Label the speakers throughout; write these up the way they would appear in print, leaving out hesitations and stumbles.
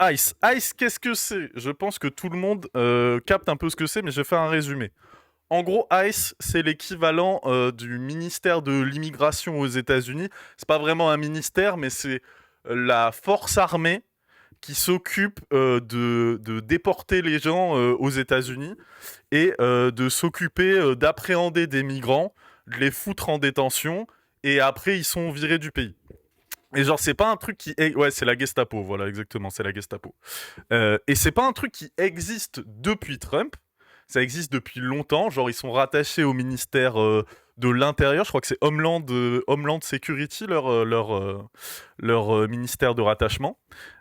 Speaker 1: ICE. ICE, qu'est-ce que c'est? Je pense que tout le monde capte un peu ce que c'est, mais je vais faire un résumé. En gros, ICE, c'est l'équivalent du ministère de l'immigration aux États-Unis. C'est pas vraiment un ministère, mais c'est la force armée qui s'occupe de déporter les gens aux États-Unis et de s'occuper d'appréhender des migrants, de les foutre en détention, et après ils sont virés du pays. Et genre, c'est pas un truc qui. Ouais, c'est la Gestapo, voilà, exactement, c'est la Gestapo. Et c'est pas un truc qui existe depuis Trump, ça existe depuis longtemps. Genre, ils sont rattachés au ministère de l'Intérieur, je crois que c'est Homeland Security, leur ministère de rattachement.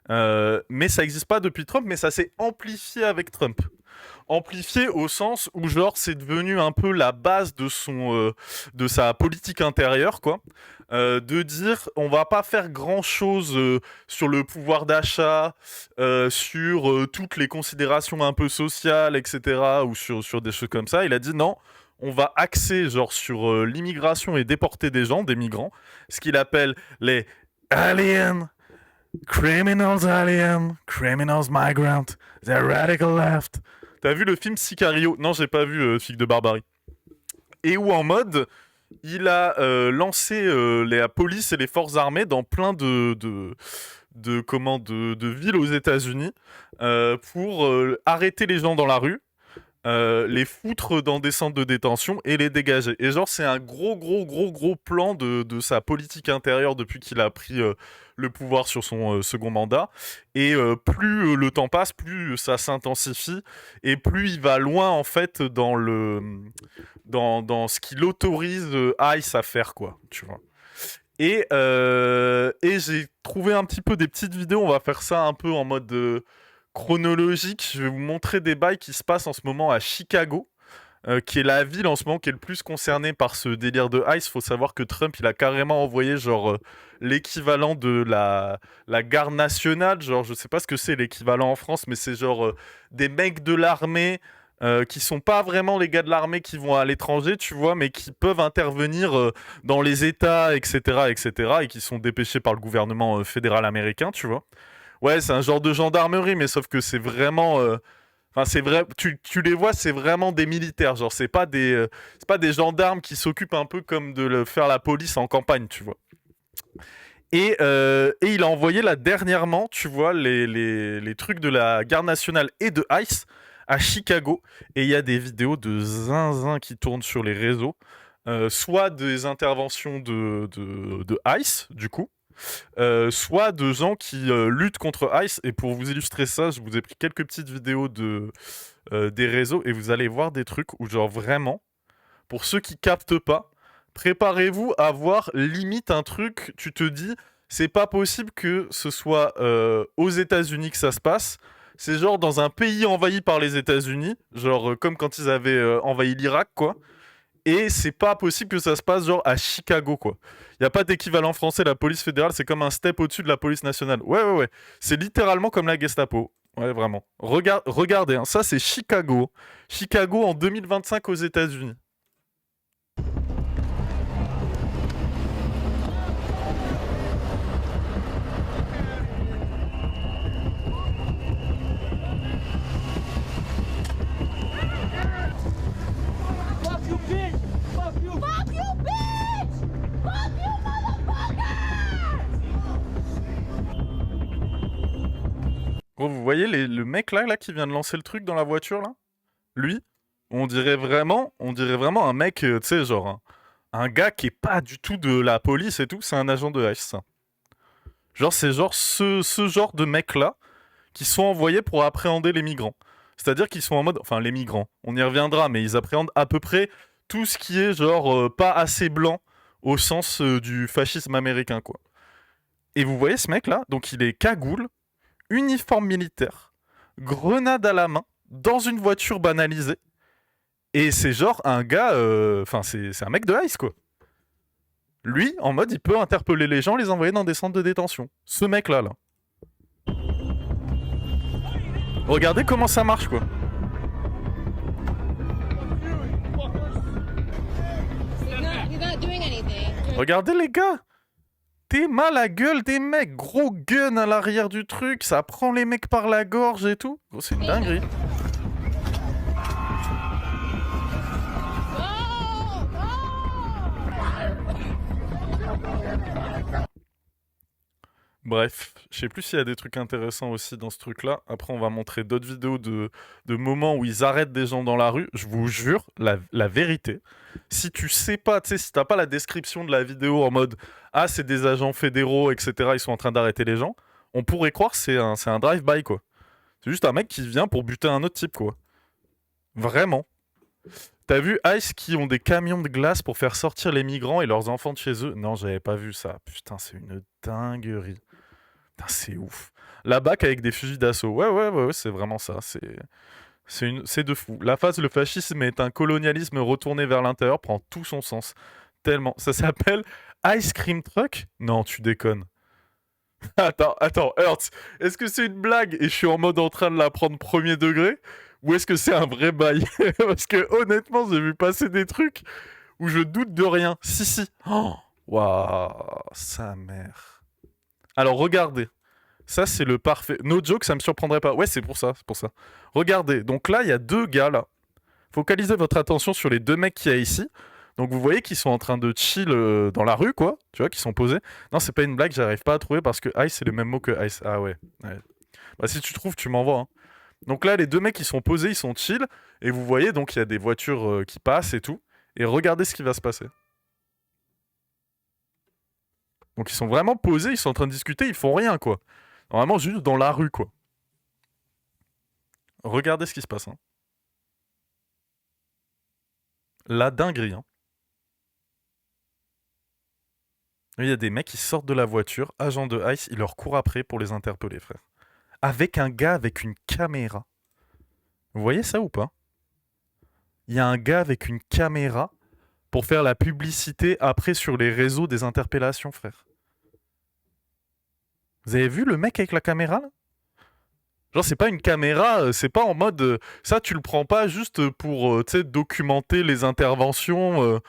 Speaker 1: Mais ça existe pas depuis Trump, mais ça s'est amplifié avec Trump. Amplifié au sens où genre c'est devenu un peu la base de sa politique intérieure, quoi. De dire on va pas faire grand chose sur le pouvoir d'achat, sur toutes les considérations un peu sociales, etc., ou sur des choses comme ça. Il a dit non, on va axer genre sur l'immigration et déporter des gens, des migrants, ce qu'il appelle les aliens, criminals migrant, the radical left. T'as vu le film Sicario? Non, j'ai pas vu Flic de Barbarie. Et où en mode, il a lancé la police et les forces armées dans plein de villes aux États-Unis pour arrêter les gens dans la rue, les foutre dans des centres de détention et les dégager. Et genre, c'est un gros plan de sa politique intérieure depuis qu'il a pris le pouvoir sur son second mandat. Et plus le temps passe, plus ça s'intensifie et plus il va loin en fait dans ce qu'il autorise ICE à faire, quoi, tu vois. Et j'ai trouvé un petit peu des petites vidéos, on va faire ça un peu en mode chronologique. Je vais vous montrer des bails qui se passent en ce moment à Chicago, qui est la ville en ce moment qui est le plus concernée par ce délire de ICE. Faut savoir que Trump, il a carrément envoyé genre l'équivalent de la garde nationale, genre je sais pas ce que c'est l'équivalent en France, mais c'est genre des mecs de l'armée qui sont pas vraiment les gars de l'armée qui vont à l'étranger, tu vois, mais qui peuvent intervenir dans les États, etc., etc., et qui sont dépêchés par le gouvernement fédéral américain, tu vois. Ouais, c'est un genre de gendarmerie, mais sauf que c'est vraiment. Enfin, c'est vrai. Tu les vois, c'est vraiment des militaires. Genre, c'est pas des gendarmes qui s'occupent un peu comme de faire la police en campagne, tu vois. Et il a envoyé là dernièrement, tu vois, les trucs de la garde nationale et de ICE à Chicago. Et il y a des vidéos de zinzin qui tournent sur les réseaux. Soit des interventions de ICE, du coup, soit de gens qui luttent contre ICE. Et pour vous illustrer ça, je vous ai pris quelques petites vidéos des réseaux et vous allez voir des trucs où genre vraiment, pour ceux qui captent pas, préparez-vous à voir limite un truc, tu te dis, c'est pas possible que ce soit aux États-Unis que ça se passe. C'est genre dans un pays envahi par les États-Unis, genre comme quand ils avaient envahi l'Irak, quoi. Et c'est pas possible que ça se passe genre à Chicago, quoi. Y a pas d'équivalent français, la police fédérale, c'est comme un step au-dessus de la police nationale. Ouais. C'est littéralement comme la Gestapo. Ouais, vraiment. Regardez, hein, ça c'est Chicago. Chicago en 2025 aux États-Unis.
Speaker 2: Fuck you, bitch! Fuck you!
Speaker 3: Fuck you, bitch! Fuck you, motherfucker!
Speaker 1: Gros, vous voyez le mec là qui vient de lancer le truc dans la voiture là? Lui, on dirait vraiment un mec, tu sais, genre un gars qui est pas du tout de la police et tout, c'est un agent de ICE, ça. Genre, c'est genre ce genre de mecs-là qui sont envoyés pour appréhender les migrants. C'est-à-dire qu'ils sont en mode... Enfin, les migrants, on y reviendra, mais ils appréhendent à peu près tout ce qui est genre pas assez blanc au sens du fascisme américain, quoi. Et vous voyez ce mec-là, donc il est cagoule, uniforme militaire, grenade à la main, dans une voiture banalisée. Et c'est genre un gars... Enfin, c'est un mec de ICE, quoi. Lui, en mode, il peut interpeller les gens, les envoyer dans des centres de détention. Ce mec-là, là. Regardez comment ça marche, quoi.
Speaker 3: He's not doing anything.
Speaker 1: Regardez les gars. T'es mal à gueule des mecs, gros gun à l'arrière du truc, ça prend les mecs par la gorge et tout. Gros, c'est une dinguerie. Bref, je sais plus s'il y a des trucs intéressants aussi dans ce truc-là. Après, on va montrer d'autres vidéos de moments où ils arrêtent des gens dans la rue. Je vous jure, la vérité, si tu sais pas, tu sais, si t'as pas la description de la vidéo en mode « Ah, c'est des agents fédéraux, etc., ils sont en train d'arrêter les gens », on pourrait croire que c'est un drive-by, quoi. C'est juste un mec qui vient pour buter un autre type, quoi. Vraiment. T'as vu Ice qui ont des camions de glace pour faire sortir les migrants et leurs enfants de chez eux? Non, j'avais pas vu ça. Putain, c'est une dinguerie. Putain, c'est ouf. La BAC avec des fusils d'assaut. Ouais, c'est vraiment ça. C'est de fou. La phase, le fascisme est un colonialisme retourné vers l'intérieur, prend tout son sens. Tellement. Ça s'appelle Ice Cream Truck? Non, tu déconnes. Attends, Hertz, est-ce que c'est une blague et je suis en mode en train de la prendre premier degré? Ou est-ce que c'est un vrai bail? Parce que honnêtement, j'ai vu passer des trucs où je doute de rien. Si. Oh, waouh, sa mère. Alors regardez. Ça, c'est le parfait. No joke, ça me surprendrait pas. Ouais, c'est pour ça. Regardez. Donc là, il y a deux gars là. Focalisez votre attention sur les deux mecs qu'il y a ici. Donc vous voyez qu'ils sont en train de chill dans la rue, quoi. Tu vois, qu'ils sont posés. Non, c'est pas une blague, j'arrive pas à trouver parce que ice, c'est le même mot que ice. Ah ouais. Bah si tu trouves, tu m'envoies. Hein. Donc là, les deux mecs, ils sont posés, ils sont chill. Et vous voyez, donc il y a des voitures qui passent et tout. Et regardez ce qui va se passer. Donc ils sont vraiment posés, ils sont en train de discuter, ils font rien, quoi. Normalement, juste dans la rue, quoi. Regardez ce qui se passe. Hein. La dinguerie, hein. Il y a des mecs qui sortent de la voiture, agents de ICE, ils leur courent après pour les interpeller, frère. Avec un gars avec une caméra. Vous voyez ça ou pas? Il y a un gars avec une caméra pour faire la publicité après sur les réseaux des interpellations, frère. Vous avez vu le mec avec la caméra, là? Genre, c'est pas une caméra, c'est pas en mode... ça, tu le prends pas juste pour, tu sais, documenter les interventions,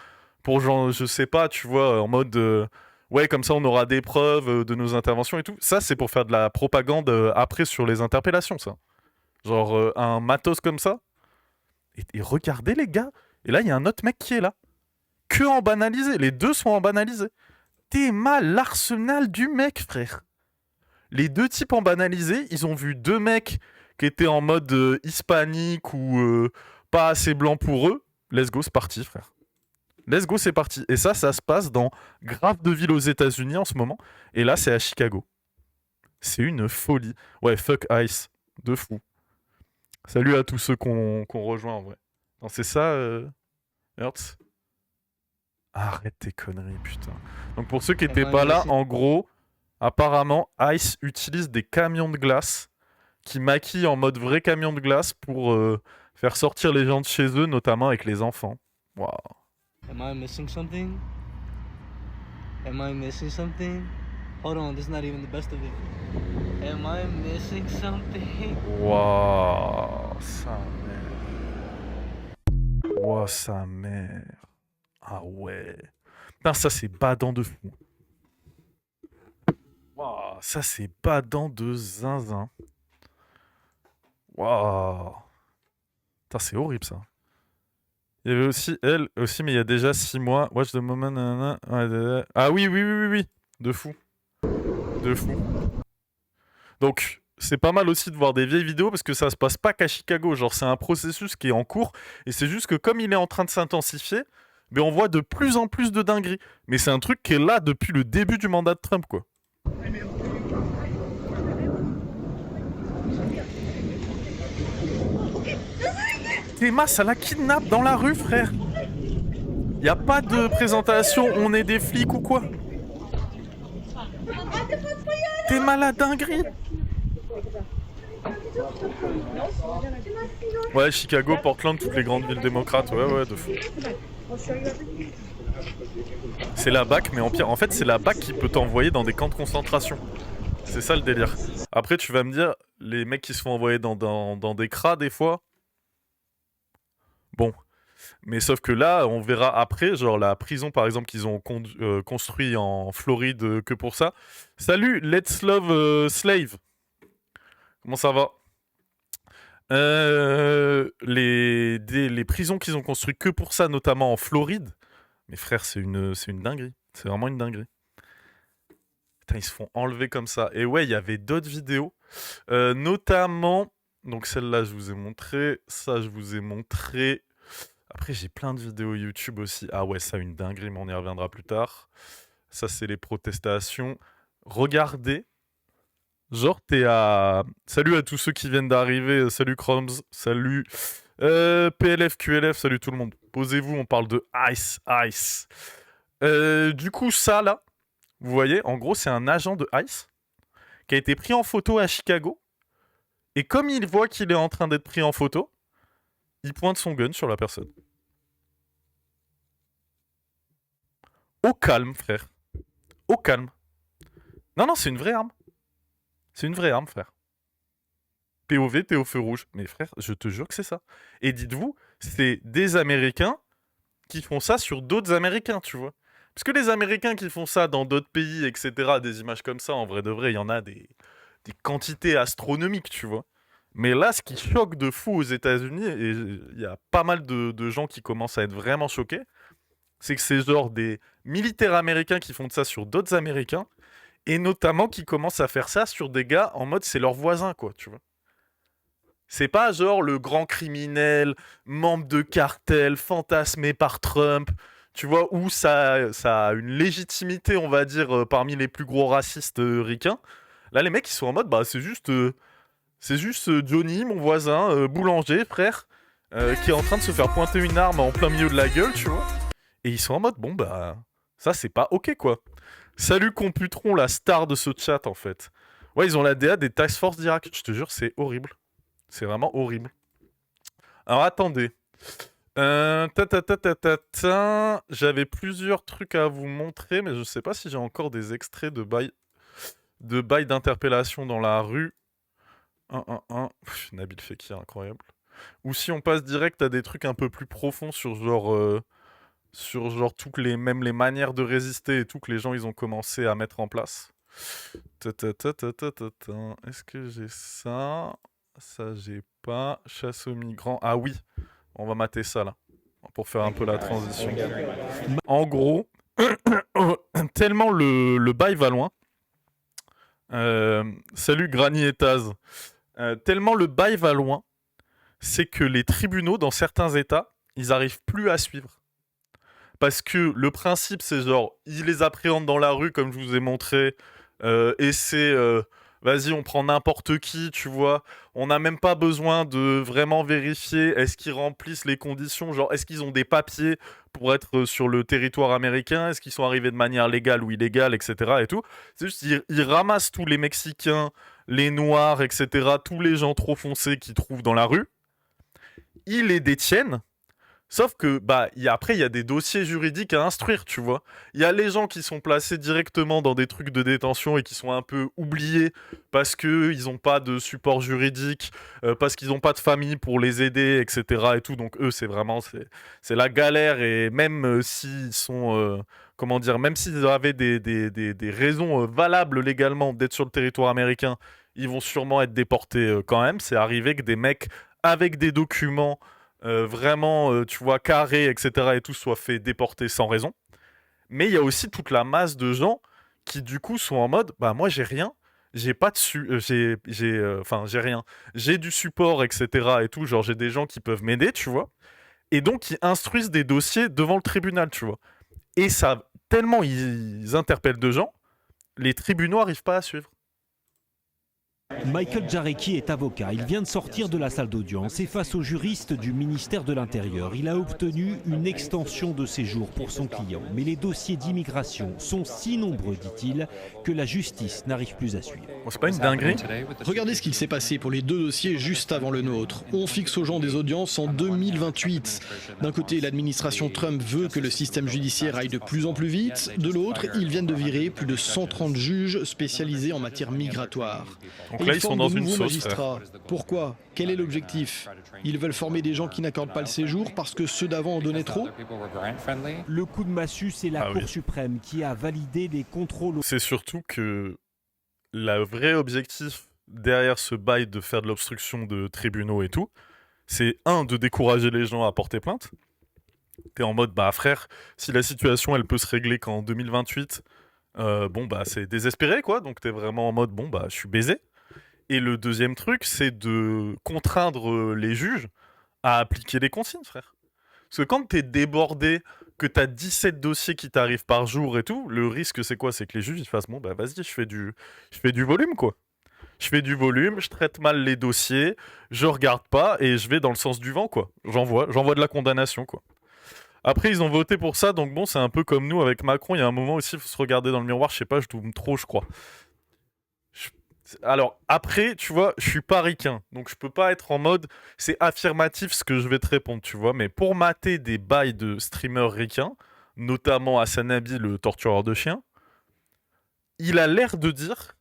Speaker 1: pour genre, je sais pas, tu vois, en mode... ouais, comme ça, on aura des preuves de nos interventions et tout. Ça, c'est pour faire de la propagande après sur les interpellations, ça. Genre, un matos comme ça. Et regardez, les gars. Et là, il y a un autre mec qui est là. Que en banalisé. Les deux sont en banalisé. T'es mal l'arsenal du mec, frère. Les deux types en banalisé, ils ont vu deux mecs qui étaient en mode hispanique ou pas assez blanc pour eux. Let's go, c'est parti, frère. Let's go, c'est parti. Et ça se passe dans grave de villes aux États-Unis en ce moment. Et là, c'est à Chicago. C'est une folie. Ouais, fuck Ice. De fou. Salut à tous ceux qu'on rejoint en vrai. Non, c'est ça, Hertz? Arrête tes conneries, putain. Donc pour ceux qui étaient pas là, en gros, apparemment, Ice utilise des camions de glace qui maquillent en mode vrai camion de glace pour faire sortir les gens de chez eux, notamment avec les enfants. Waouh.
Speaker 4: Am I missing something? Hold on, this is not even the best of it. Am I missing something?
Speaker 1: Waouh, sa mère. Waouh, sa mère. Ah ouais. Putain, ça c'est badant de fou. Waouh, ça c'est badant de zinzin. Waouh. Putain, c'est horrible ça. Il y avait aussi elle, aussi, mais il y a déjà 6 mois. Watch the moment. Nanana. Ah oui. De fou. Donc, c'est pas mal aussi de voir des vieilles vidéos parce que ça se passe pas qu'à Chicago. Genre, c'est un processus qui est en cours et c'est juste que comme il est en train de s'intensifier, mais on voit de plus en plus de dingueries. Mais c'est un truc qui est là depuis le début du mandat de Trump, quoi. Théma, ça la kidnappe dans la rue, frère. Y a pas de présentation, on est des flics ou quoi? T'es malade dinguerie. Ouais, Chicago, Portland, toutes les grandes villes démocrates, ouais, de fou. C'est la BAC, mais en pire. En fait, c'est la BAC qui peut t'envoyer dans des camps de concentration. C'est ça le délire. Après, tu vas me dire, les mecs qui se font envoyer dans des cras, des fois... Bon, Mais sauf que là, on verra après, genre la prison par exemple qu'ils ont construit en Floride que pour ça. Salut, Let's Love Slave. Comment ça va? Les prisons qu'ils ont construites que pour ça, notamment en Floride. Mais frère, c'est une dinguerie. C'est vraiment une dinguerie. Putain, ils se font enlever comme ça. Et ouais, il y avait d'autres vidéos. Notamment, donc celle-là, je vous ai montré. Ça, je vous ai montré. Après, j'ai plein de vidéos YouTube aussi. Ah ouais, ça, une dinguerie, mais on y reviendra plus tard. Ça, c'est les protestations. Regardez. Genre, t'es à... Salut à tous ceux qui viennent d'arriver. Salut Chromes. Salut PLF, QLF. Salut tout le monde. Posez-vous, on parle de Ice. Du coup, ça, là, vous voyez, en gros, c'est un agent de Ice qui a été pris en photo à Chicago. Et comme il voit qu'il est en train d'être pris en photo, il pointe son gun sur la personne. Au calme, frère. Au calme. Non, c'est une vraie arme. C'est une vraie arme, frère. POV, t'es au feu rouge. Mais frère, je te jure que c'est ça. Et dites-vous, c'est des Américains qui font ça sur d'autres Américains, tu vois. Parce que les Américains qui font ça dans d'autres pays, etc., des images comme ça, en vrai de vrai, il y en a des quantités astronomiques, tu vois. Mais là, ce qui choque de fou aux États-Unis, et il y a pas mal de gens qui commencent à être vraiment choqués, c'est que c'est genre des militaires américains qui font ça sur d'autres Américains, et notamment qui commencent à faire ça sur des gars en mode c'est leur voisin, quoi, tu vois. C'est pas genre le grand criminel, membre de cartel, fantasmé par Trump, tu vois, où ça a une légitimité, on va dire, parmi les plus gros racistes ricains. Là, les mecs, ils sont en mode, bah, c'est juste Johnny, mon voisin, boulanger, frère, qui est en train de se faire pointer une arme en plein milieu de la gueule, tu vois. Et ils sont en mode, bon, bah, ça, c'est pas ok, quoi. Salut Computron, la star de ce chat, en fait. Ouais, ils ont la DA des Task Force d'Irak. Je te jure, c'est horrible. C'est vraiment horrible. Alors, attendez. J'avais plusieurs trucs à vous montrer, mais je sais pas si j'ai encore des extraits de bail d'interpellation dans la rue. Nabil Fekir, incroyable. Ou si on passe direct à des trucs un peu plus profonds sur genre toutes les manières de résister et tout que les gens ils ont commencé à mettre en place. Est-ce que j'ai ça? Ça j'ai pas. Chasse aux migrants. Ah oui, on va mater ça là pour faire un peu la transition. En gros, tellement le bail va loin. Salut Granny et Taz. Tellement le bail va loin, c'est que les tribunaux dans certains états, ils arrivent plus à suivre. Parce que le principe, c'est genre, ils les appréhendent dans la rue, comme je vous ai montré, et c'est, vas-y, on prend n'importe qui, tu vois. On n'a même pas besoin de vraiment vérifier est-ce qu'ils remplissent les conditions, genre, est-ce qu'ils ont des papiers pour être sur le territoire américain, est-ce qu'ils sont arrivés de manière légale ou illégale, etc. et tout. C'est juste, ils ramassent tous les Mexicains, les Noirs, etc., tous les gens trop foncés qu'ils trouvent dans la rue, ils les détiennent. Sauf que, bah, après, il y a des dossiers juridiques à instruire, tu vois. Il y a les gens qui sont placés directement dans des trucs de détention et qui sont un peu oubliés parce qu'ils n'ont pas de support juridique, parce qu'ils n'ont pas de famille pour les aider, etc. et tout. Donc, eux, c'est vraiment c'est la galère. Et même s'ils sont, même s'ils avaient des raisons valables légalement d'être sur le territoire américain, ils vont sûrement être déportés quand même. C'est arrivé que des mecs avec des documents vraiment, tu vois, carré, etc. et tout, soit fait déporter sans raison. Mais il y a aussi toute la masse de gens qui, du coup, sont en mode, bah, moi, j'ai rien, j'ai pas j'ai rien. J'ai du support, etc. et tout, genre, j'ai des gens qui peuvent m'aider, tu vois. Et donc, ils instruisent des dossiers devant le tribunal, tu vois. Et ça, tellement ils interpellent de gens, les tribunaux n'arrivent pas à suivre.
Speaker 5: Michael Jarecki est avocat. Il vient de sortir de la salle d'audience et face aux juristes du ministère de l'Intérieur, il a obtenu une extension de séjour pour son client. Mais les dossiers d'immigration sont si nombreux, dit-il, que la justice n'arrive plus à suivre.
Speaker 1: Oh, c'est pas une dinguerie?
Speaker 6: Regardez ce qu'il s'est passé pour les deux dossiers juste avant le nôtre. On fixe aux gens des audiences en 2028. D'un côté, l'administration Trump veut que le système judiciaire aille de plus en plus vite. De l'autre, ils viennent de virer plus de 130 juges spécialisés en matière migratoire.
Speaker 1: Donc
Speaker 6: Et
Speaker 1: là,
Speaker 6: ils
Speaker 1: ils sont
Speaker 6: forment
Speaker 1: dans
Speaker 6: de
Speaker 1: une
Speaker 6: nouveaux
Speaker 1: sauce. frère.
Speaker 6: magistrats. Pourquoi? Quel est l'objectif? Ils veulent former des gens qui n'accordent pas le séjour parce que ceux d'avant en donnaient trop?
Speaker 5: Le coup de massue, c'est la
Speaker 1: Ah oui.
Speaker 5: Cour suprême qui a validé les contrôles.
Speaker 1: C'est surtout que le vrai objectif derrière ce bail de faire de l'obstruction de tribunaux et tout, c'est de décourager les gens à porter plainte. T'es en mode, bah frère, si la situation elle peut se régler qu'en 2028, bon bah c'est désespéré quoi, donc t'es vraiment en mode, bon bah je suis baisé. Et le deuxième truc, c'est de contraindre les juges à appliquer les consignes, frère. Parce que quand t'es débordé, que t'as 17 dossiers qui t'arrivent par jour et tout, le risque c'est quoi? C'est que les juges ils fassent, bon bah vas-y, je fais du volume quoi. Je fais du volume, je traite mal les dossiers, je regarde pas et je vais dans le sens du vent quoi. J'envoie de la condamnation quoi. Après, ils ont voté pour ça, donc bon, c'est un peu comme nous avec Macron. Il y a un moment aussi, il faut se regarder dans le miroir. Je sais pas, je double trop, je crois. Je- Alors, après, tu vois, je suis pas ricain, donc je peux pas être en mode c'est affirmatif ce que je vais te répondre, tu vois. Mais pour mater des bails de streamers ricains, notamment Hasanabi, le tortureur de chiens, il a l'air de dire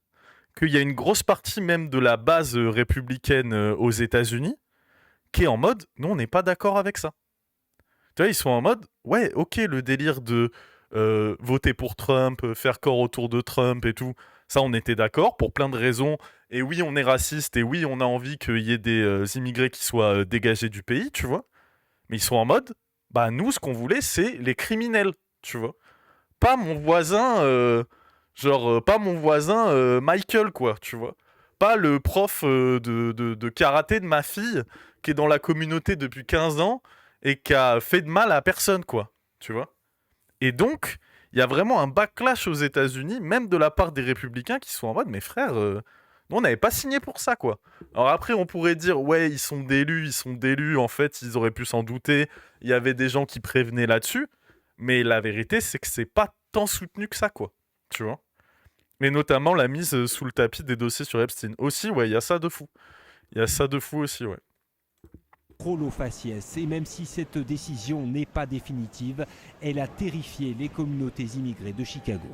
Speaker 1: qu'il y a une grosse partie même de la base républicaine aux États-Unis qui est en mode non, on n'est pas d'accord avec ça. Tu vois, ils sont en mode, ouais, ok, le délire de voter pour Trump, faire corps autour de Trump et tout, ça, on était d'accord pour plein de raisons. Et oui, on est raciste, et oui, on a envie qu'il y ait des immigrés qui soient dégagés du pays, tu vois. Mais ils sont en mode, bah nous, ce qu'on voulait, c'est les criminels, tu vois. Pas mon voisin, pas mon voisin Michael, quoi, tu vois. Pas le prof de karaté de ma fille qui est dans la communauté depuis 15 ans et qui a fait de mal à personne, quoi. Tu vois. Et donc, il y a vraiment un backlash aux États-Unis, même de la part des républicains qui sont en mode, mais frère, nous, on n'avait pas signé pour ça, quoi. Alors après, on pourrait dire, ouais, ils sont d'élus, en fait, ils auraient pu s'en douter. Il y avait des gens qui prévenaient là-dessus. Mais la vérité, c'est que c'est pas tant soutenu que ça, quoi. Tu vois. Mais notamment la mise sous le tapis des dossiers sur Epstein. Aussi, ouais, il y a ça de fou. Il y a ça de fou aussi, ouais.
Speaker 5: Contrôle au faciès. Et même si cette décision n'est pas définitive, elle a terrifié les communautés immigrées de Chicago.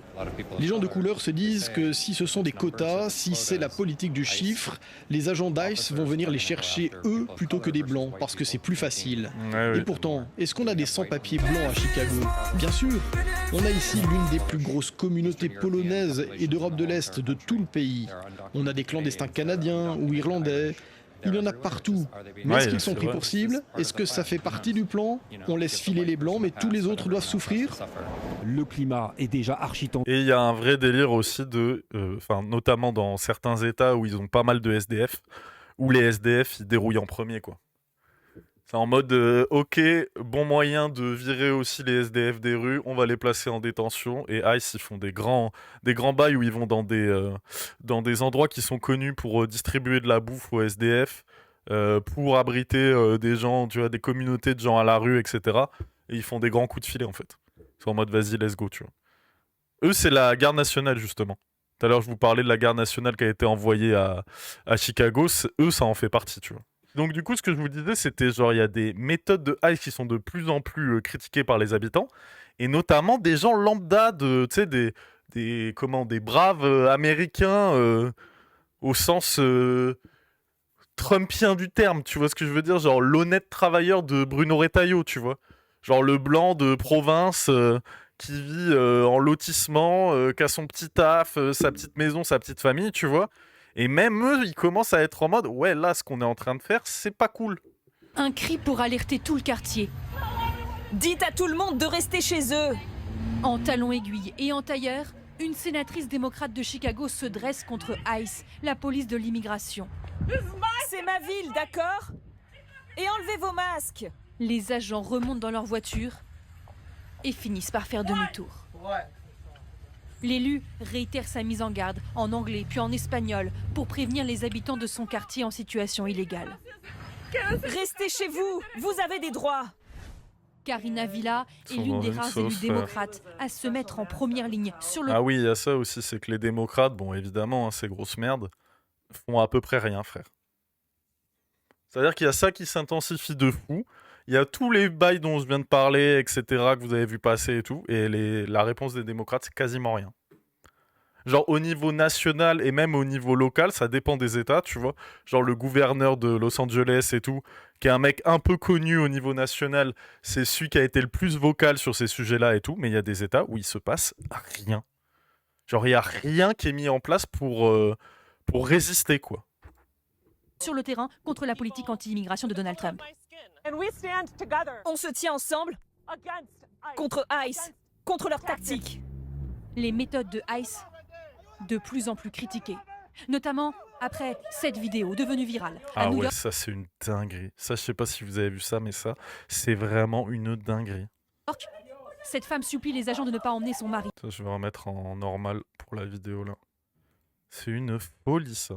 Speaker 6: Les gens de couleur se disent que si ce sont des quotas, si c'est la politique du chiffre, les agents d'ICE vont venir les chercher eux plutôt que des blancs, parce que c'est plus facile.
Speaker 1: Ouais,
Speaker 6: Et pourtant, est-ce qu'on a des sans-papiers blancs à Chicago? Bien sûr. On a ici l'une des plus grosses communautés polonaises et d'Europe de l'Est de tout le pays. On a des clandestins canadiens ou irlandais. Il y en a partout. Mais
Speaker 1: Ouais,
Speaker 6: est-ce qu'ils sont
Speaker 1: c'est
Speaker 6: pris
Speaker 1: vrai.
Speaker 6: pour cible? Est-ce que ça fait partie du plan? On laisse filer les blancs, mais tous les autres doivent souffrir?
Speaker 5: Le climat est déjà archi tendu.
Speaker 1: Et il y a un vrai délire aussi notamment dans certains États où ils ont pas mal de SDF, où les SDF ils dérouillent en premier, quoi. C'est en mode, ok, bon moyen de virer aussi les SDF des rues, on va les placer en détention. Et ICE, ils font des grands bails où ils vont dans des endroits qui sont connus pour distribuer de la bouffe aux SDF, pour abriter des gens, tu vois, des communautés de gens à la rue, etc. Et ils font des grands coups de filet, en fait. C'est en mode, vas-y, let's go, tu vois. Eux, c'est la garde nationale, justement. Tout à l'heure, je vous parlais de la garde nationale qui a été envoyée à Chicago. Eux, ça en fait partie, tu vois. Donc du coup, ce que je vous disais, c'était genre, il y a des méthodes de ICE qui sont de plus en plus critiquées par les habitants, et notamment des gens lambda, tu sais, des braves américains au sens trumpien du terme, tu vois ce que je veux dire? Genre l'honnête travailleur de Bruno Retailleau, tu vois? Genre le blanc de province qui vit en lotissement, qui a son petit taf, sa petite maison, sa petite famille, tu vois? Et même eux, ils commencent à être en mode, ouais, là, ce qu'on est en train de faire, c'est pas cool.
Speaker 7: Un cri pour alerter tout le quartier.
Speaker 3: Dites à tout le monde de rester chez eux.
Speaker 7: En talons aiguilles et en tailleur, une sénatrice démocrate de Chicago se dresse contre ICE, la police de l'immigration.
Speaker 3: C'est ma ville, d'accord? Et enlevez vos masques.
Speaker 7: Les agents remontent dans leur voiture et finissent par faire demi-tour. L'élu réitère sa mise en garde en anglais puis en espagnol pour prévenir les habitants de son quartier en situation illégale.
Speaker 3: Restez chez vous, vous avez des droits.
Speaker 7: Karina Villa est
Speaker 1: Ils sont
Speaker 7: l'une
Speaker 1: dans
Speaker 7: des
Speaker 1: une
Speaker 7: rares
Speaker 1: sauce,
Speaker 7: élus démocrates à se mettre en première ligne sur le
Speaker 1: Ah oui, il y a ça aussi, c'est que les démocrates, bon, évidemment, hein, ces grosses merdes, font à peu près rien, frère. C'est-à-dire qu'il y a ça qui s'intensifie de fou. Il y a tous les bails dont je viens de parler, etc., que vous avez vu passer et tout. Et la réponse des démocrates, c'est quasiment rien. Genre au niveau national et même au niveau local, ça dépend des États, tu vois. Genre le gouverneur de Los Angeles et tout, qui est un mec un peu connu au niveau national, c'est celui qui a été le plus vocal sur ces sujets-là et tout, mais il y a des États où il se passe rien. Genre il n'y a rien qui est mis en place pour résister, quoi.
Speaker 7: Sur le terrain contre la politique anti-immigration de Donald Trump.
Speaker 3: On se tient ensemble contre ICE, contre leurs tactiques.
Speaker 7: Les méthodes de ICE de plus en plus critiquées, notamment après cette vidéo devenue virale à
Speaker 1: Ah
Speaker 7: New
Speaker 1: ouais,
Speaker 7: York.
Speaker 1: ça c'est une dinguerie. Ça, je sais pas si vous avez vu ça, mais ça, c'est vraiment une dinguerie.
Speaker 7: Cette femme supplie les agents de ne pas emmener son mari.
Speaker 1: Ça, je vais remettre en normal pour la vidéo là. C'est une folie ça.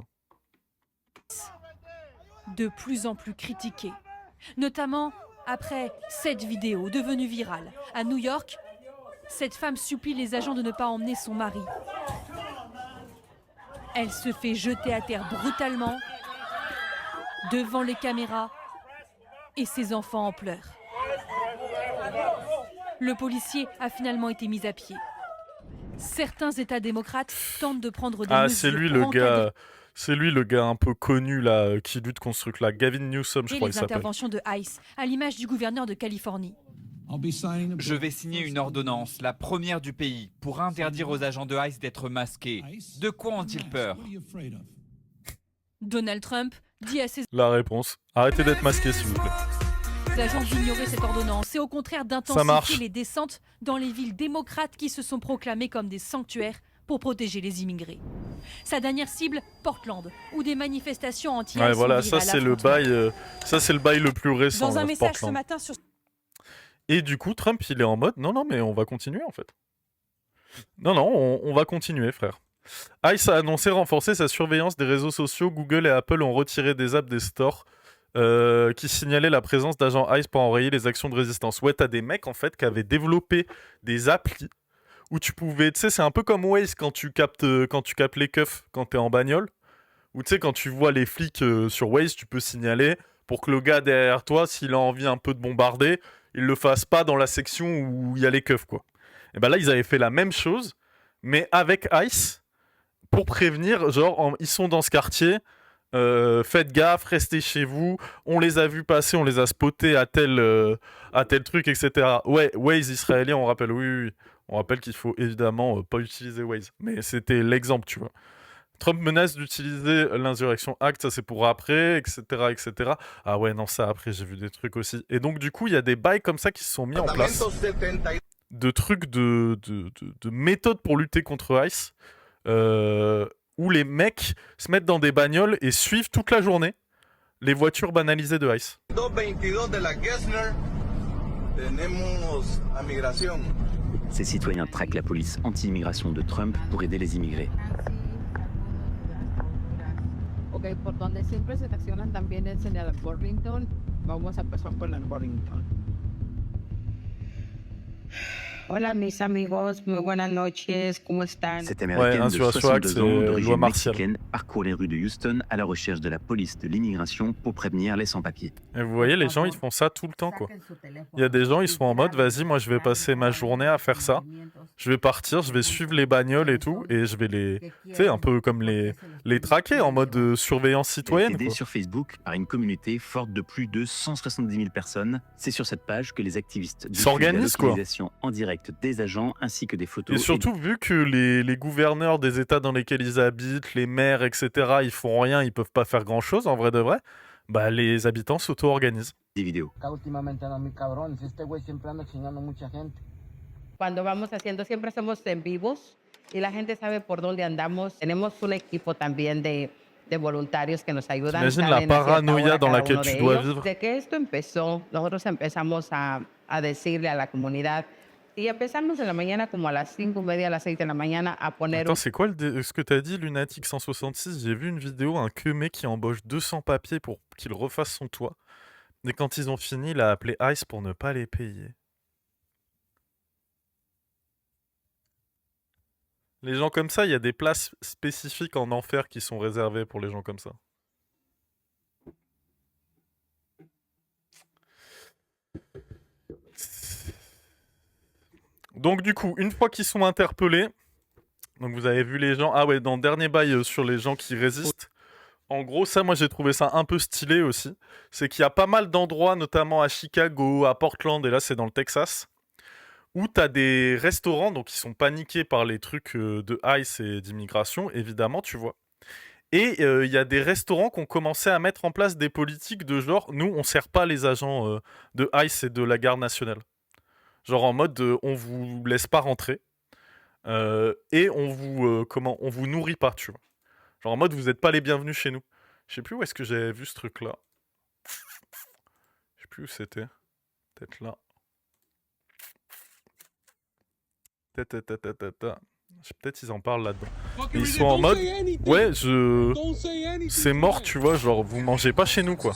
Speaker 7: De plus en plus critiquée, notamment après cette vidéo devenue virale à New York. Cette femme supplie les agents de ne pas emmener son mari. Elle se fait jeter à terre brutalement devant les caméras et ses enfants en pleurs. Le policier a finalement été mis à pied. Certains États démocrates tentent de prendre des
Speaker 1: Ah,
Speaker 7: mesures
Speaker 1: c'est lui
Speaker 7: pour
Speaker 1: le
Speaker 7: encadrer
Speaker 1: gars. C'est lui le gars un peu connu là qui lutte contre ce truc là. Gavin Newsom, je crois qu'il
Speaker 7: les
Speaker 1: s'appelle.
Speaker 7: interventions de ICE, à l'image du gouverneur de Californie.
Speaker 8: Je vais signer une ordonnance, la première du pays, pour interdire aux agents de ICE d'être masqués. De quoi ont-ils peur?
Speaker 7: Donald Trump dit à ses
Speaker 1: La réponse. Arrêtez d'être masqué s'il vous plaît.
Speaker 7: agents d'ignorer cette ordonnance et au contraire
Speaker 1: marche.
Speaker 7: d'intensifier les descentes dans les villes démocrates qui se sont proclamées comme des sanctuaires pour protéger les immigrés. Sa dernière cible, Portland, où des manifestations anti-ICE
Speaker 1: Ouais, voilà,
Speaker 7: sont
Speaker 1: ça
Speaker 7: virées à
Speaker 1: c'est le
Speaker 7: l'affrontement.
Speaker 1: bail. Ça c'est le bail le plus récent.
Speaker 3: Dans un
Speaker 1: là,
Speaker 3: message
Speaker 1: Portland.
Speaker 3: ce matin sur
Speaker 1: Et du coup, Trump, il est en mode non, mais on va continuer en fait. Non, on va continuer, frère. ICE a annoncé renforcer sa surveillance des réseaux sociaux. Google et Apple ont retiré des apps des stores qui signalaient la présence d'agents ICE pour enrayer les actions de résistance. Ouais, t'as des mecs en fait qui avaient développé des applis où tu pouvais, tu sais, c'est un peu comme Waze quand tu captes les keufs quand t'es en bagnole. Ou tu sais, quand tu vois les flics sur Waze, tu peux signaler pour que le gars derrière toi, s'il a envie un peu de bombarder, il le fasse pas dans la section où il y a les keufs, quoi. Et ben là, ils avaient fait la même chose, mais avec ICE, pour prévenir, genre, ils sont dans ce quartier, faites gaffe, restez chez vous, on les a vus passer, on les a spotés à tel truc, etc. Ouais, Waze israélien, on rappelle, oui. On rappelle qu'il faut évidemment pas utiliser Waze, mais c'était l'exemple, tu vois. Trump menace d'utiliser l'Insurrection Act, ça c'est pour après, etc., etc. Ah ouais, non, ça après, j'ai vu des trucs aussi. Et donc, du coup, il y a des bails comme ça qui se sont mis en place. De trucs, de méthodes pour lutter contre ICE, où les mecs se mettent dans des bagnoles et suivent toute la journée les voitures banalisées de ICE.
Speaker 9: 222 de la Gessner, tenemos a migración.
Speaker 10: Ces citoyens traquent la police anti-immigration de Trump pour aider les immigrés.
Speaker 11: Ok, por donde siempre se estacionan también es en el Burlington. Vamos a empezar con el Burlington. Hola mis amigos, muy buenas noches, ¿cómo están?
Speaker 10: Cette américaine de
Speaker 1: Insurrection Act,
Speaker 10: 62 ans
Speaker 1: loi
Speaker 10: d'origine
Speaker 1: martiale.
Speaker 10: mexicaine parcourt les rues de Houston à la recherche de la police de l'immigration pour prévenir les sans-papiers.
Speaker 1: Et vous voyez, les gens, ils font ça tout le temps, quoi. Il y a des gens, ils sont en mode, vas-y, moi, je vais passer ma journée à faire ça. Je vais partir, je vais suivre les bagnoles et tout, et je vais les... Tu sais, un peu comme les traquer en mode surveillance citoyenne,
Speaker 10: Aidé
Speaker 1: quoi.
Speaker 10: sur Facebook par une communauté forte de plus de 170 000 personnes, c'est sur cette page que les activistes diffusent la
Speaker 1: s'organisent, quoi.
Speaker 10: localisation en direct des agents ainsi que des photos.
Speaker 1: Et surtout, vu que les gouverneurs des états dans lesquels ils habitent, les maires, etc., ils font rien, ils peuvent pas faire grand-chose, en vrai de vrai, bah les habitants s'auto-organisent.
Speaker 10: Des vidéos.
Speaker 11: Cuando vamos haciendo, siempre hacemos en vivos y la gente sabe por dónde andamos. Tenemos un equipo también de voluntarios que nos ayudan.
Speaker 1: T'imagines la
Speaker 11: Salen a cierta
Speaker 1: paranoïa
Speaker 11: hora
Speaker 1: dans
Speaker 11: cada
Speaker 1: laquelle
Speaker 11: uno
Speaker 1: tu
Speaker 11: de
Speaker 1: dois
Speaker 11: ellos.
Speaker 1: vivre.
Speaker 11: Desde que esto empezó, nosotros empezamos a decirle a la comunidad y empezamos en la mañana como a las 5:30, a las 6 de la mañana a poner
Speaker 1: Attends, c'est quoi ce que t'as dit, Lunatic 166? J'ai vu une vidéo, un queumé qui embauche 200 papiers pour qu'il refasse son toit. Et quand ils ont fini, il a appelé ICE pour ne pas les payer. Les gens comme ça, il y a des places spécifiques en enfer qui sont réservées pour les gens comme ça. Donc du coup, une fois qu'ils sont interpellés, Donc vous avez vu les gens... Ah ouais, dans le dernier bail sur les gens qui résistent, en gros, ça, moi, j'ai trouvé ça un peu stylé aussi. C'est qu'il y a pas mal d'endroits, notamment à Chicago, à Portland, et là, c'est dans le Texas, où t'as des restaurants, donc qui sont paniqués par les trucs de ICE et d'immigration, évidemment, tu vois. Et il y a des restaurants qui ont commencé à mettre en place des politiques de genre, nous, on sert pas les agents de ICE et de la garde nationale. Genre en mode, on vous laisse pas rentrer, et on vous nourrit pas, tu vois. Genre en mode, vous êtes pas les bienvenus chez nous. Je sais plus où est-ce que j'avais vu ce truc-là. Je sais plus où c'était. Peut-être là. Peut-être ils en parlent là-dedans. Mais ils sont en mode, ouais, c'est mort, tu vois, genre vous mangez pas chez nous, quoi.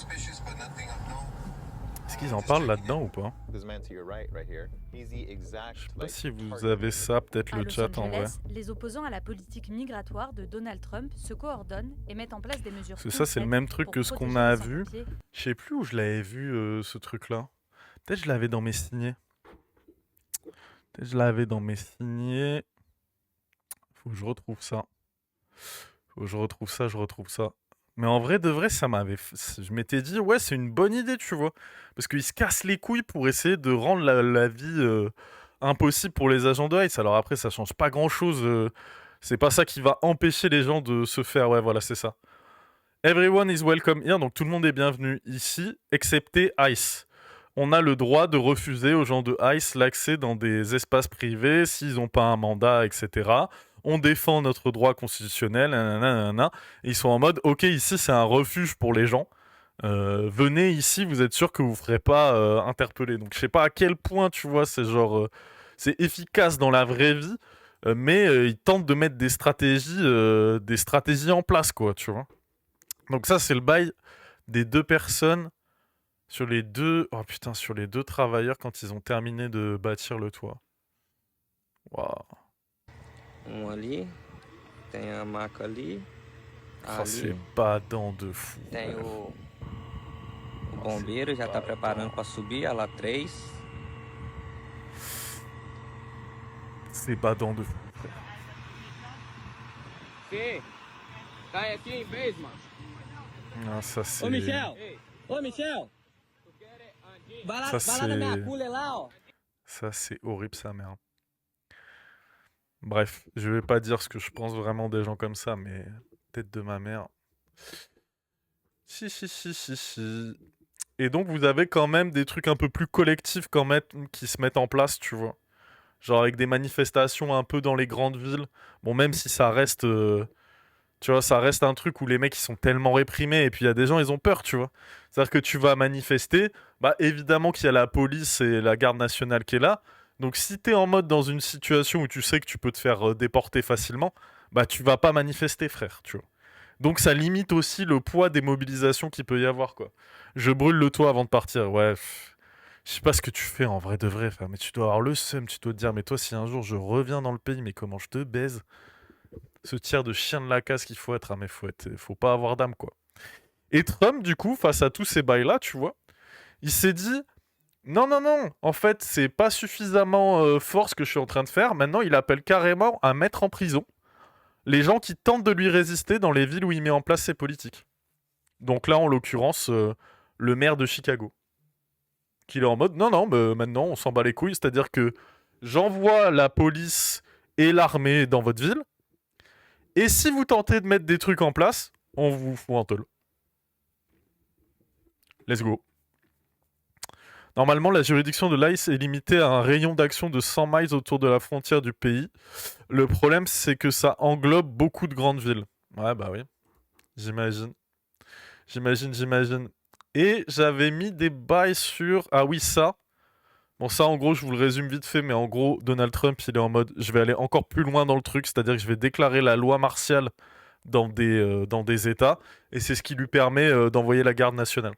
Speaker 1: Est-ce qu'ils en parlent là-dedans ou pas? Je sais pas si vous avez ça, peut-être le chat en vrai.
Speaker 12: Les opposants à la politique migratoire de Donald Trump se coordonnent et mettent en place des mesures.
Speaker 1: Parce que ça, c'est le même truc que ce qu'on a vu. Je sais plus où je l'avais vu, ce truc-là. Peut-être je l'avais dans mes signés. Faut que je retrouve ça. Je retrouve ça. Mais en vrai, de vrai, ça m'avait... Je m'étais dit, ouais, c'est une bonne idée, tu vois. Parce qu'ils se cassent les couilles pour essayer de rendre la vie impossible pour les agents de ICE. Alors après, ça change pas grand-chose. C'est pas ça qui va empêcher les gens de se faire... Ouais, voilà, c'est ça. Everyone is welcome here. Donc tout le monde est bienvenu ici, excepté ICE. On a le droit de refuser aux gens de ICE l'accès dans des espaces privés s'ils n'ont pas un mandat, etc. On défend notre droit constitutionnel, nanana, et ils sont en mode, ok, ici c'est un refuge pour les gens. Venez ici, vous êtes sûr que vous ne ferez pas interpeller. Donc je sais pas à quel point, tu vois, c'est genre, c'est efficace dans la vraie vie, mais ils tentent de mettre des stratégies en place, quoi, tu vois. Donc ça, c'est le bail des deux personnes. Sur les deux travailleurs quand ils ont terminé de bâtir le toit. Waouh.
Speaker 13: Ali, tem a maca ali.
Speaker 1: Oh, c'est badant de fou.
Speaker 13: Tem o bombeiro já tá preparando para subir a lá 3.
Speaker 1: C'est badant de fou.
Speaker 2: Sim. Cai aqui em vez, mano.
Speaker 1: Ah, ça c'est...
Speaker 2: Ô, Michel! Ô, Michel!
Speaker 1: Ça c'est horrible, sa mère. Bref, je vais pas dire ce que je pense vraiment des gens comme ça, mais tête de ma mère. Si. Et donc vous avez quand même des trucs un peu plus collectifs quand même qui se mettent en place, tu vois. Genre avec des manifestations un peu dans les grandes villes. Bon, même si ça reste... Tu vois, ça reste un truc où les mecs ils sont tellement réprimés et puis il y a des gens ils ont peur, tu vois. C'est-à-dire que tu vas manifester, bah évidemment qu'il y a la police et la garde nationale qui est là. Donc si t'es en mode dans une situation où tu sais que tu peux te faire déporter facilement, bah tu vas pas manifester, frère, tu vois. Donc ça limite aussi le poids des mobilisations qu'il peut y avoir, quoi. Je brûle le toit avant de partir, ouais. Je sais pas ce que tu fais en vrai de vrai, frère, mais tu dois avoir le seum, tu dois te dire, mais toi si un jour je reviens dans le pays, mais comment je te baise? Ce tiers de chien de la casse qu'il faut être, hein, mais faut pas avoir d'âme, quoi. Et Trump, du coup, face à tous ces bails-là, tu vois, il s'est dit, non, en fait, c'est pas suffisamment fort ce que je suis en train de faire. Maintenant, il appelle carrément à mettre en prison les gens qui tentent de lui résister dans les villes où il met en place ses politiques. Donc là, en l'occurrence, le maire de Chicago. Qu'il est en mode, non, mais maintenant, on s'en bat les couilles. C'est-à-dire que j'envoie la police et l'armée dans votre ville. Et si vous tentez de mettre des trucs en place, on vous fout en tôle. Let's go. Normalement, la juridiction de l'ICE est limitée à un rayon d'action de 100 miles autour de la frontière du pays. Le problème, c'est que ça englobe beaucoup de grandes villes. Ouais, bah oui. J'imagine. Et j'avais mis des bails sur... Ah oui, ça. Bon, ça, en gros, je vous le résume vite fait, mais en gros, Donald Trump, il est en mode, je vais aller encore plus loin dans le truc, c'est-à-dire que je vais déclarer la loi martiale dans des États, et c'est ce qui lui permet d'envoyer la garde nationale.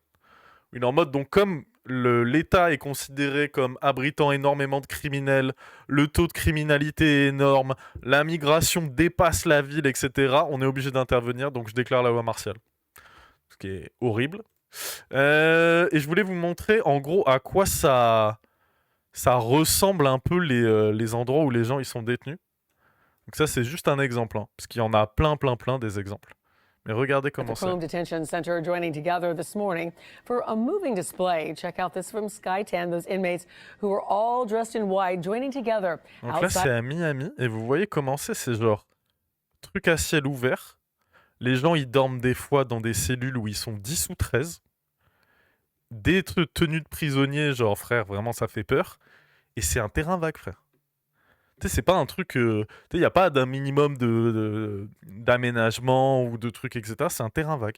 Speaker 1: Il est en mode, donc comme l'État est considéré comme abritant énormément de criminels, le taux de criminalité est énorme, la migration dépasse la ville, etc., on est obligé d'intervenir, donc je déclare la loi martiale. Ce qui est horrible. Et je voulais vous montrer, en gros, à quoi ça ressemble un peu les endroits où les gens ils sont détenus. Donc ça, c'est juste un exemple, hein, parce qu'il y en a plein des exemples. Mais regardez
Speaker 14: At the
Speaker 1: comment c'est.
Speaker 14: Chrome Detention Center joining together this morning for a moving display. Check out this from Sky 10. Those inmates who are all dressed in white joining together
Speaker 1: Donc là, c'est à Miami, et vous voyez comment c'est genre truc à ciel ouvert. Les gens, ils dorment des fois dans des cellules où ils sont 10 ou 13. Des tenues de prisonniers, genre frère, vraiment ça fait peur. Et c'est un terrain vague, frère. Tu sais, c'est pas un truc. Tu sais, il n'y a pas d'un minimum d'aménagement ou de trucs, etc. C'est un terrain vague.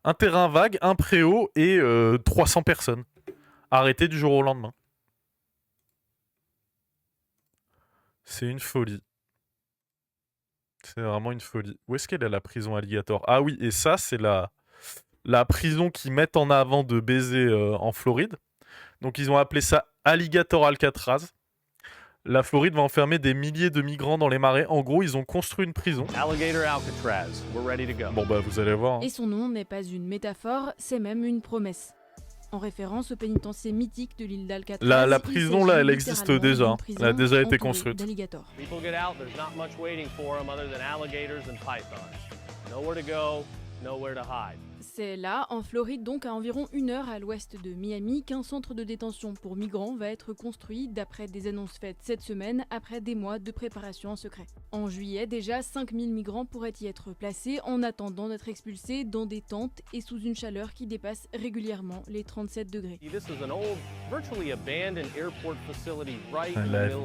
Speaker 1: Un terrain vague, un préau et 300 personnes. Arrêtées du jour au lendemain. C'est une folie. C'est vraiment une folie. Où est-ce qu'elle est la prison Alligator? Ah oui, et ça, c'est la prison qu'ils mettent en avant de baiser en Floride. Donc ils ont appelé ça Alligator Alcatraz. La Floride va enfermer des milliers de migrants dans les marais. En gros, ils ont construit une prison.
Speaker 15: Alligator Alcatraz, we're ready to go.
Speaker 1: Bon bah vous allez voir. Hein.
Speaker 16: Et son nom n'est pas une métaphore, c'est même une promesse. En référence au pénitencier mythique de l'île d'Alcatraz.
Speaker 1: La prison là, elle existe déjà. Elle a déjà été construite.
Speaker 15: People get out, there's not much waiting for them other than alligators and pythons. Nowhere to go, nowhere to hide.
Speaker 16: C'est là, en Floride, donc à environ 1 heure à l'ouest de Miami, qu'un centre de détention pour migrants va être construit d'après des annonces faites cette semaine, après des mois de préparation en secret. En juillet, déjà, 5000 migrants pourraient y être placés en attendant d'être expulsés dans des tentes et sous une chaleur qui dépasse régulièrement les 37 degrés.
Speaker 1: La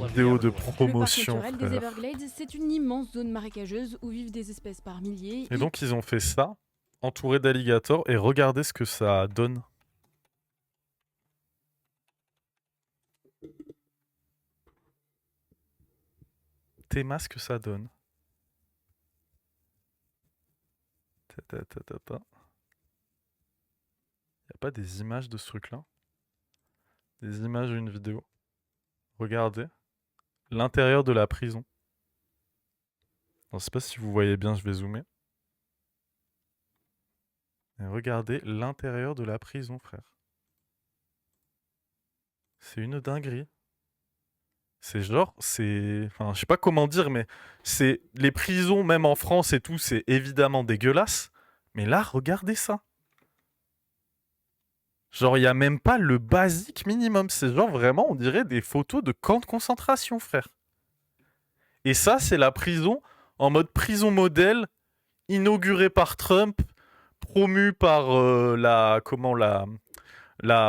Speaker 1: vidéo de promotion.
Speaker 16: Le parc naturel des Everglades, c'est une immense zone marécageuse où vivent des espèces par milliers.
Speaker 1: Et donc ils ont fait ça, entouré d'alligators, et regardez ce que ça donne. Théma, ce que ça donne. Il n'y a pas des images de ce truc-là? Des images d'une vidéo. Regardez. L'intérieur de la prison. Je ne sais pas si vous voyez bien, je vais zoomer. Et regardez l'intérieur de la prison, frère. C'est une dinguerie. C'est genre, c'est... Enfin, je sais pas comment dire, mais c'est... Les prisons, même en France et tout, c'est évidemment dégueulasse. Mais là, regardez ça. Genre, il n'y a même pas le basique minimum. C'est genre, vraiment, on dirait des photos de camps de concentration, frère. Et ça, c'est la prison en mode prison modèle, inaugurée par Trump, promue par la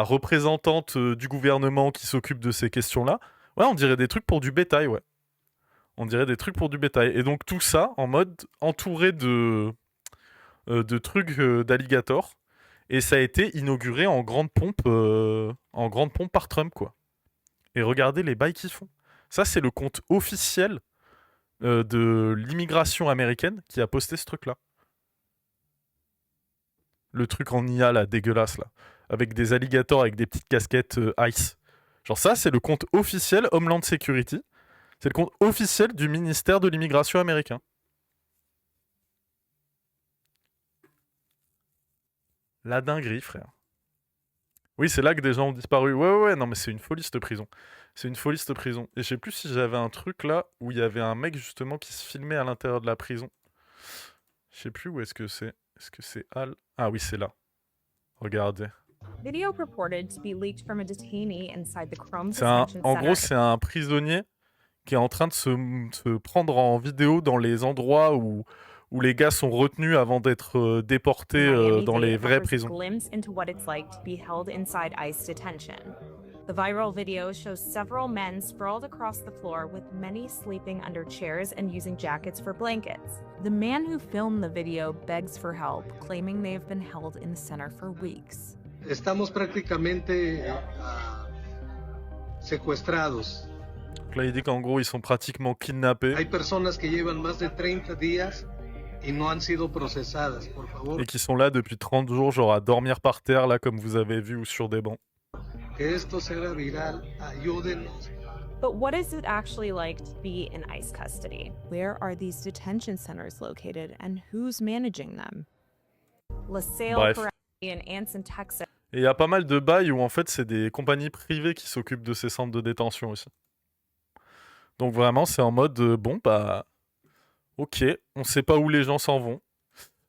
Speaker 1: représentante du gouvernement qui s'occupe de ces questions-là. Ouais, on dirait des trucs pour du bétail, ouais. On dirait des trucs pour du bétail. Et donc tout ça en mode entouré de trucs d'alligator. Et ça a été inauguré en grande pompe par Trump, quoi. Et regardez les bails qu'ils font. Ça, c'est le compte officiel de l'immigration américaine qui a posté ce truc-là. Le truc en IA, là, dégueulasse, là. Avec des alligators avec des petites casquettes ICE. Genre ça, c'est le compte officiel Homeland Security. C'est le compte officiel du ministère de l'immigration américain. La dinguerie, frère. Oui, c'est là que des gens ont disparu. Ouais, non, mais c'est une folie, cette prison. C'est une folie, cette prison. Et je sais plus si j'avais un truc, là, où il y avait un mec, justement, qui se filmait à l'intérieur de la prison. Je sais plus où est-ce que c'est. Est-ce que c'est Al? Ah oui, c'est là. Regardez.
Speaker 17: Video purported to be leaked from a detainee inside the Chrome
Speaker 1: En
Speaker 17: Detention
Speaker 1: gros,
Speaker 17: Center.
Speaker 1: c'est un prisonnier qui est en train de se prendre en vidéo dans les endroits où les gars sont retenus avant d'être déportés
Speaker 17: Miami
Speaker 1: dans les
Speaker 17: Dade
Speaker 1: vraies
Speaker 17: offers a
Speaker 1: prisons.
Speaker 17: glimpse into what it's like to be held inside ICE detention. The viral video shows several men sprawled across the floor with many sleeping under chairs and using jackets for blankets. The man who filmed the video begs for help, claiming they have been held in the center for weeks.
Speaker 18: Estamos prácticamente secuestrados.
Speaker 1: Donc là, il dit qu'en gros, ils sont pratiquement kidnappés
Speaker 18: Hay personas que llevan más de 30 días y no han sido procesadas, por favor.
Speaker 1: et qui sont là depuis 30 jours, genre à dormir par terre, là, comme vous avez vu, ou sur des bancs.
Speaker 18: Que esto se haga viral, ayúdenos.
Speaker 17: But what is it actually like to be in ICE custody? Where are these detention centers located and who's managing them? LaSalle,
Speaker 1: Bref.
Speaker 17: in Anson, Texas.
Speaker 1: Et il y a pas mal de bails où, en fait, c'est des compagnies privées qui s'occupent de ces centres de détention aussi. Donc vraiment, c'est en mode, bon, bah, Ok, on sait pas où les gens s'en vont.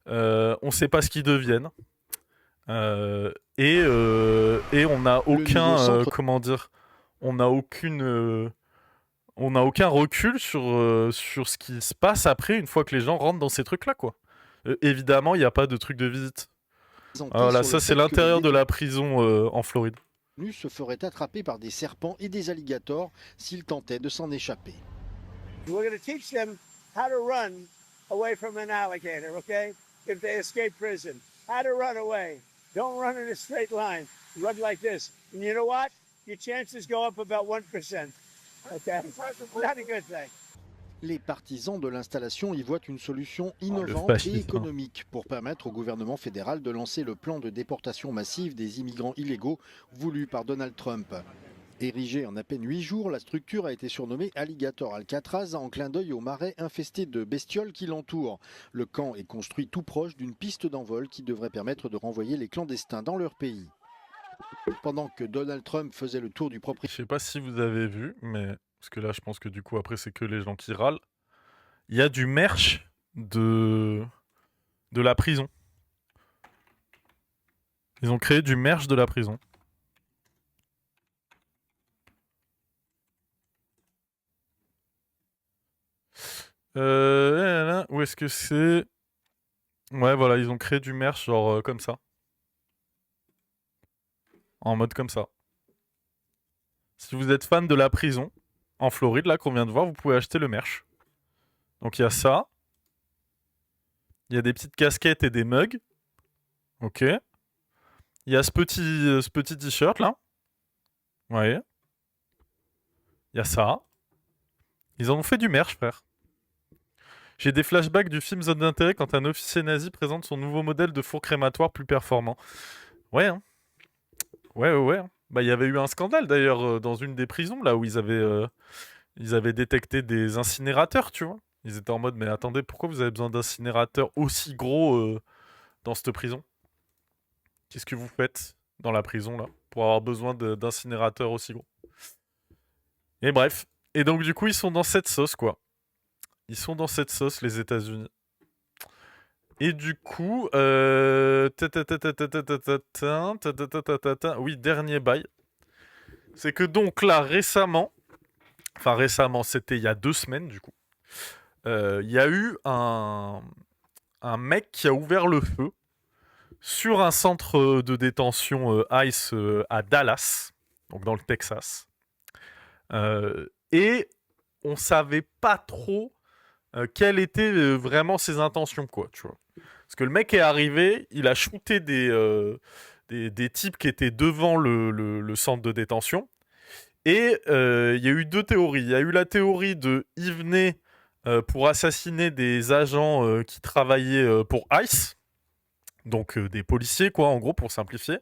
Speaker 1: On sait pas ce qu'ils deviennent. Et on n'a aucun... comment dire, on n'a aucune... on n'a aucun recul sur ce qui se passe après, une fois que les gens rentrent dans ces trucs-là, quoi. Évidemment, il n'y a pas de truc de visite. Voilà, ça c'est l'intérieur de la prison en Floride.
Speaker 19: Se ferait attraper par des serpents et des alligators s'ils tentaient de s'en échapper.
Speaker 20: We're going to teach them how to run away from an alligator, okay? If they escape prison, how to run away. Don't run in a straight line. Run like this. And you know what? Your chances go up about 1%. Okay? Not a good thing.
Speaker 19: Les partisans de l'installation y voient une solution innovante et économique pour permettre au gouvernement fédéral de lancer le plan de déportation massive des immigrants illégaux voulu par Donald Trump. Érigée en à peine 8 jours, la structure a été surnommée Alligator Alcatraz en clin d'œil aux marais infestés de bestioles qui l'entourent. Le camp est construit tout proche d'une piste d'envol qui devrait permettre de renvoyer les clandestins dans leur pays. Pendant que Donald Trump faisait le tour du propriétaire...
Speaker 1: Je sais pas si vous avez vu, mais... Parce que là, je pense que du coup, après, c'est que les gens qui râlent. Il y a du merch de la prison. Ils ont créé du merch de la prison. Où est-ce que c'est? Ouais, voilà, ils ont créé du merch, genre comme ça. En mode comme ça. Si vous êtes fan de la prison, en Floride, là, qu'on vient de voir, vous pouvez acheter le merch. Donc il y a ça. Il y a des petites casquettes et des mugs. Ok. Il y a ce petit t-shirt, là. Vous voyez. Il y a ça. Ils en ont fait du merch, frère. J'ai des flashbacks du film Zone d'intérêt quand un officier nazi présente son nouveau modèle de four crématoire plus performant. Ouais, hein. Ouais. Bah, il y avait eu un scandale d'ailleurs dans une des prisons là où ils avaient détecté des incinérateurs, tu vois. Ils étaient en mode mais attendez, pourquoi vous avez besoin d'incinérateurs aussi gros dans cette prison? Qu'est-ce que vous faites dans la prison là pour avoir besoin d'incinérateurs aussi gros? Et bref, et donc du coup ils sont dans cette sauce quoi. Ils sont dans cette sauce les États-Unis. Et du coup, oui, dernier bail. C'est que donc là, récemment, c'était il y a 2 semaines du coup, il y a eu un mec qui a ouvert le feu sur un centre de détention ICE à Dallas, donc dans le Texas. Et on savait pas trop quelles étaient vraiment ses intentions, quoi, tu vois. Parce que le mec est arrivé, il a shooté des types qui étaient devant le centre de détention. Et il y a eu 2 théories. Il y a eu la théorie de il venait pour assassiner des agents qui travaillaient pour ICE. Donc des policiers, quoi, en gros, pour simplifier.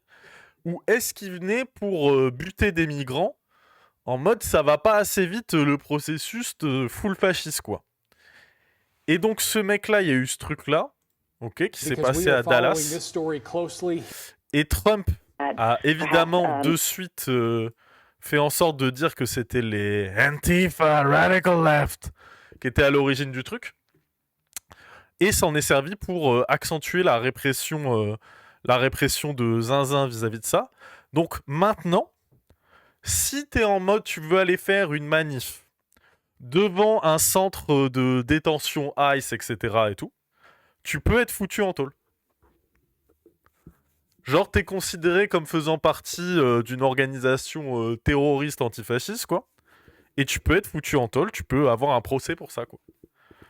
Speaker 1: Ou est-ce qu'il venait pour buter des migrants en mode ça va pas assez vite le processus de full fasciste, quoi. Et donc ce mec-là, il y a eu ce truc-là, ok, qui s'est passé à Dallas. Et Trump a évidemment de suite fait en sorte de dire que c'était les Antifa Radical Left qui étaient à l'origine du truc. Et s'en est servi pour accentuer la répression de zinzin vis-à-vis de ça. Donc maintenant, si t'es en mode tu veux aller faire une manif devant un centre de détention ICE, etc. et tout, tu peux être foutu en tôle. Genre, t'es considéré comme faisant partie d'une organisation terroriste antifasciste, quoi. Et tu peux être foutu en tôle, tu peux avoir un procès pour ça, quoi.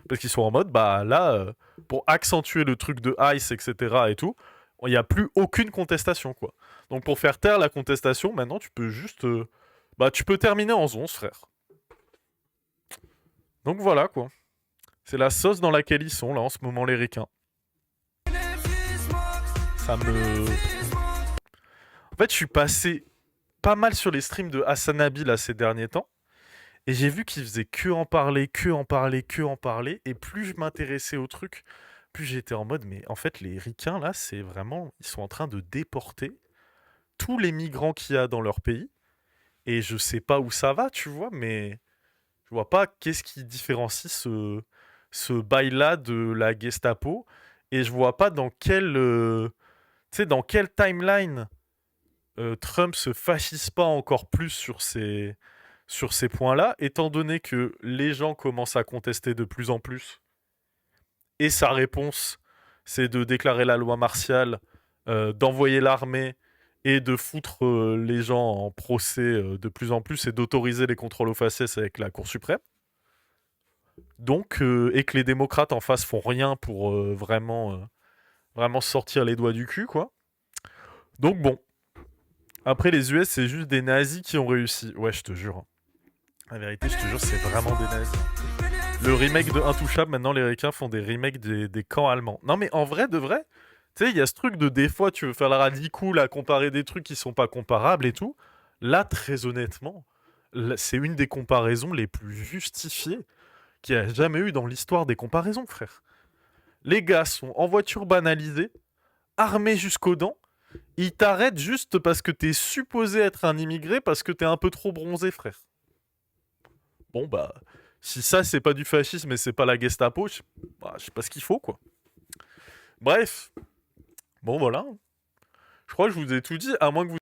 Speaker 1: Parce qu'ils sont en mode, bah là, pour accentuer le truc de ICE, etc. et tout, il n'y a plus aucune contestation, quoi. Donc pour faire taire la contestation, maintenant, tu peux juste... tu peux terminer en 11, frère. Donc voilà, quoi. C'est la sauce dans laquelle ils sont, là, en ce moment, les ricains. Ça me... En fait, je suis passé pas mal sur les streams de Hassanabi, là, ces derniers temps. Et j'ai vu qu'il faisait que en parler. Et plus je m'intéressais au truc, plus j'étais en mode, mais en fait, les ricains, là, c'est vraiment... Ils sont en train de déporter tous les migrants qu'il y a dans leur pays. Et je sais pas où ça va, tu vois, mais... Je vois pas qu'est-ce qui différencie ce bail-là de la Gestapo, et je vois pas dans quelle timeline Trump se fascise pas encore plus sur ces points-là, étant donné que les gens commencent à contester de plus en plus, et sa réponse, c'est de déclarer la loi martiale, d'envoyer l'armée, et de foutre les gens en procès de plus en plus, et d'autoriser les contrôles aux faciès avec la Cour suprême. Donc, et que les démocrates en face font rien pour vraiment sortir les doigts du cul, quoi. Donc bon. Après, les US, c'est juste des nazis qui ont réussi. Ouais, je te jure. La vérité, je te jure, c'est vraiment des nazis. Le remake de Intouchable, maintenant, les Américains font des remakes des camps allemands. Non, mais en vrai, de vrai, tu sais, il y a ce truc de des fois, tu veux faire la radicule à comparer des trucs qui sont pas comparables et tout. Là, très honnêtement, c'est une des comparaisons les plus justifiées qu'il y a jamais eu dans l'histoire des comparaisons, frère. Les gars sont en voiture banalisée, armés jusqu'aux dents, ils t'arrêtent juste parce que t'es supposé être un immigré parce que t'es un peu trop bronzé, frère. Bon, bah, si ça, c'est pas du fascisme et c'est pas la Gestapo, je sais pas ce qu'il faut, quoi. Bref. Bon, voilà. Je crois que je vous ai tout dit, à moins que vous